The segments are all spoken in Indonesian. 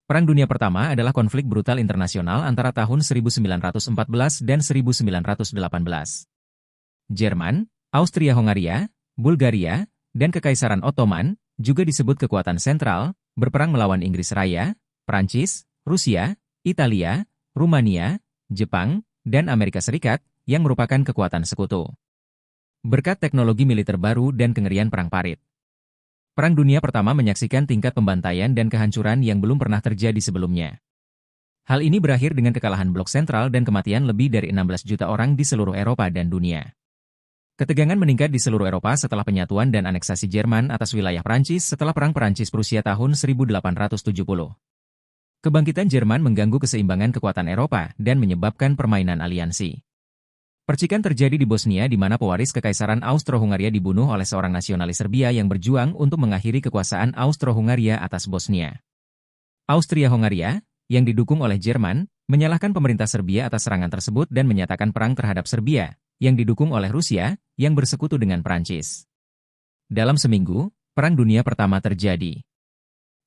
Perang Dunia Pertama adalah konflik brutal internasional antara tahun 1914 dan 1918. Jerman, Austria-Hongaria, Bulgaria, dan Kekaisaran Ottoman, juga disebut kekuatan sentral, berperang melawan Inggris Raya, Prancis, Rusia, Italia, Rumania, Jepang, dan Amerika Serikat, yang merupakan kekuatan sekutu. Berkat teknologi militer baru dan kengerian perang parit, Perang Dunia Pertama menyaksikan tingkat pembantaian dan kehancuran yang belum pernah terjadi sebelumnya. Hal ini berakhir dengan kekalahan blok sentral dan kematian lebih dari 16 juta orang di seluruh Eropa dan dunia. Ketegangan meningkat di seluruh Eropa setelah penyatuan dan aneksasi Jerman atas wilayah Prancis setelah Perang Prancis-Prusia tahun 1870. Kebangkitan Jerman mengganggu keseimbangan kekuatan Eropa dan menyebabkan permainan aliansi. Percikan terjadi di Bosnia di mana pewaris Kekaisaran Austro-Hungaria dibunuh oleh seorang nasionalis Serbia yang berjuang untuk mengakhiri kekuasaan Austro-Hungaria atas Bosnia. Austria-Hongaria, yang didukung oleh Jerman, menyalahkan pemerintah Serbia atas serangan tersebut dan menyatakan perang terhadap Serbia, yang didukung oleh Rusia, yang bersekutu dengan Prancis. Dalam seminggu, Perang Dunia Pertama terjadi.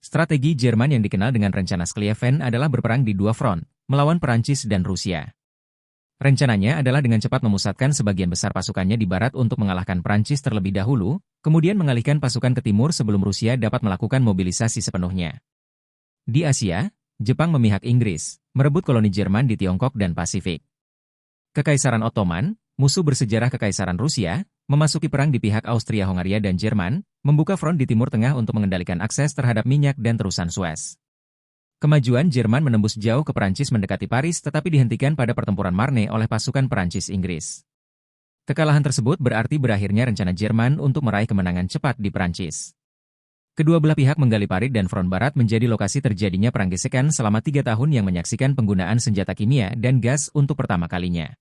Strategi Jerman yang dikenal dengan rencana Schlieffen adalah berperang di dua front, melawan Prancis dan Rusia. Rencananya adalah dengan cepat memusatkan sebagian besar pasukannya di barat untuk mengalahkan Prancis terlebih dahulu, kemudian mengalihkan pasukan ke timur sebelum Rusia dapat melakukan mobilisasi sepenuhnya. Di Asia, Jepang memihak Inggris, merebut koloni Jerman di Tiongkok dan Pasifik. Kekaisaran Ottoman, musuh bersejarah Kekaisaran Rusia, memasuki perang di pihak Austria-Hongaria dan Jerman, membuka front di Timur Tengah untuk mengendalikan akses terhadap minyak dan terusan Suez. Kemajuan Jerman menembus jauh ke Perancis mendekati Paris tetapi dihentikan pada pertempuran Marne oleh pasukan Perancis-Inggris. Kekalahan tersebut berarti berakhirnya rencana Jerman untuk meraih kemenangan cepat di Perancis. Kedua belah pihak menggali parit dan front barat menjadi lokasi terjadinya perang gesekan selama 3 tahun yang menyaksikan penggunaan senjata kimia dan gas untuk pertama kalinya.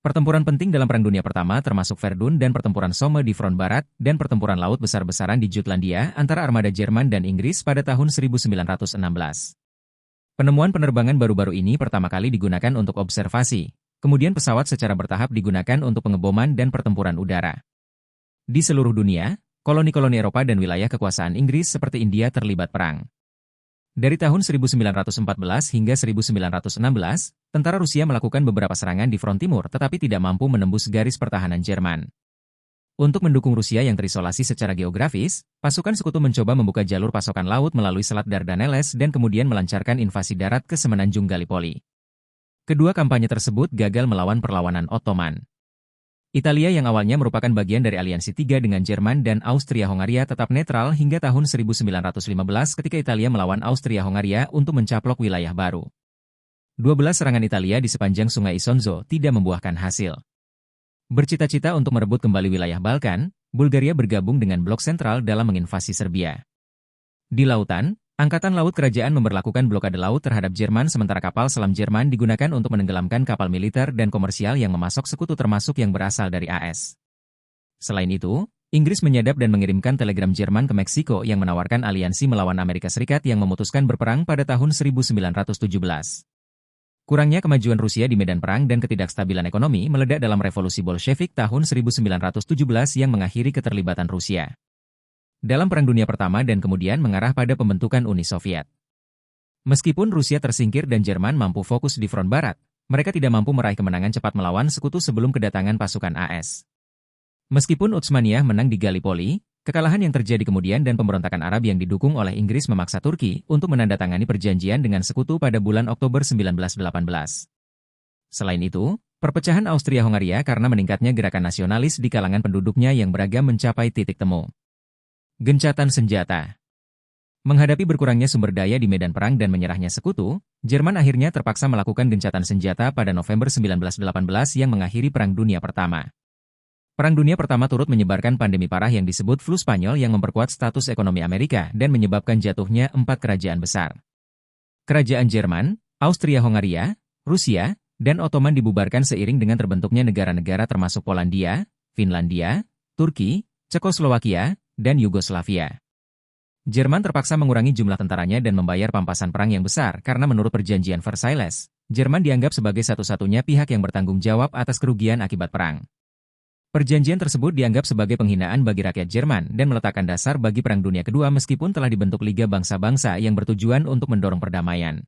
Pertempuran penting dalam Perang Dunia Pertama termasuk Verdun dan pertempuran Somme di front barat dan pertempuran laut besar-besaran di Jutlandia antara armada Jerman dan Inggris pada tahun 1916. Penemuan penerbangan baru-baru ini pertama kali digunakan untuk observasi, kemudian pesawat secara bertahap digunakan untuk pengeboman dan pertempuran udara. Di seluruh dunia, koloni-koloni Eropa dan wilayah kekuasaan Inggris seperti India terlibat perang. Dari tahun 1914 hingga 1916, tentara Rusia melakukan beberapa serangan di front timur tetapi tidak mampu menembus garis pertahanan Jerman. Untuk mendukung Rusia yang terisolasi secara geografis, pasukan sekutu mencoba membuka jalur pasokan laut melalui Selat Dardaneles dan kemudian melancarkan invasi darat ke semenanjung Gallipoli. Kedua kampanye tersebut gagal melawan perlawanan Ottoman. Italia yang awalnya merupakan bagian dari aliansi tiga dengan Jerman dan Austria-Hongaria tetap netral hingga tahun 1915 ketika Italia melawan Austria-Hongaria untuk mencaplok wilayah baru. 12 serangan Italia di sepanjang Sungai Isonzo tidak membuahkan hasil. Bercita-cita untuk merebut kembali wilayah Balkan, Bulgaria bergabung dengan blok sentral dalam menginvasi Serbia. Di lautan, Angkatan Laut Kerajaan memberlakukan blokade laut terhadap Jerman sementara kapal selam Jerman digunakan untuk menenggelamkan kapal militer dan komersial yang memasok sekutu termasuk yang berasal dari AS. Selain itu, Inggris menyadap dan mengirimkan telegram Jerman ke Meksiko yang menawarkan aliansi melawan Amerika Serikat yang memutuskan berperang pada tahun 1917. Kurangnya kemajuan Rusia di medan perang dan ketidakstabilan ekonomi meledak dalam revolusi Bolshevik tahun 1917 yang mengakhiri keterlibatan Rusia dalam Perang Dunia Pertama dan kemudian mengarah pada pembentukan Uni Soviet. Meskipun Rusia tersingkir dan Jerman mampu fokus di front barat, mereka tidak mampu meraih kemenangan cepat melawan sekutu sebelum kedatangan pasukan AS. Meskipun Utsmaniyah menang di Gallipoli, kekalahan yang terjadi kemudian dan pemberontakan Arab yang didukung oleh Inggris memaksa Turki untuk menandatangani perjanjian dengan sekutu pada bulan Oktober 1918. Selain itu, perpecahan Austria-Hongaria karena meningkatnya gerakan nasionalis di kalangan penduduknya yang beragam mencapai titik temu. Gencatan senjata. Menghadapi berkurangnya sumber daya di medan perang dan menyerahnya sekutu, Jerman akhirnya terpaksa melakukan gencatan senjata pada November 1918 yang mengakhiri Perang Dunia Pertama. Perang Dunia Pertama turut menyebarkan pandemi parah yang disebut flu Spanyol yang memperkuat status ekonomi Amerika dan menyebabkan jatuhnya 4 kerajaan besar. Kerajaan Jerman, Austria-Hongaria, Rusia, dan Ottoman dibubarkan seiring dengan terbentuknya negara-negara termasuk Polandia, Finlandia, Turki, Cekoslowakia, dan Yugoslavia. Jerman terpaksa mengurangi jumlah tentaranya dan membayar pampasan perang yang besar karena menurut perjanjian Versailles, Jerman dianggap sebagai satu-satunya pihak yang bertanggung jawab atas kerugian akibat perang. Perjanjian tersebut dianggap sebagai penghinaan bagi rakyat Jerman dan meletakkan dasar bagi Perang Dunia Kedua meskipun telah dibentuk Liga Bangsa-Bangsa yang bertujuan untuk mendorong perdamaian.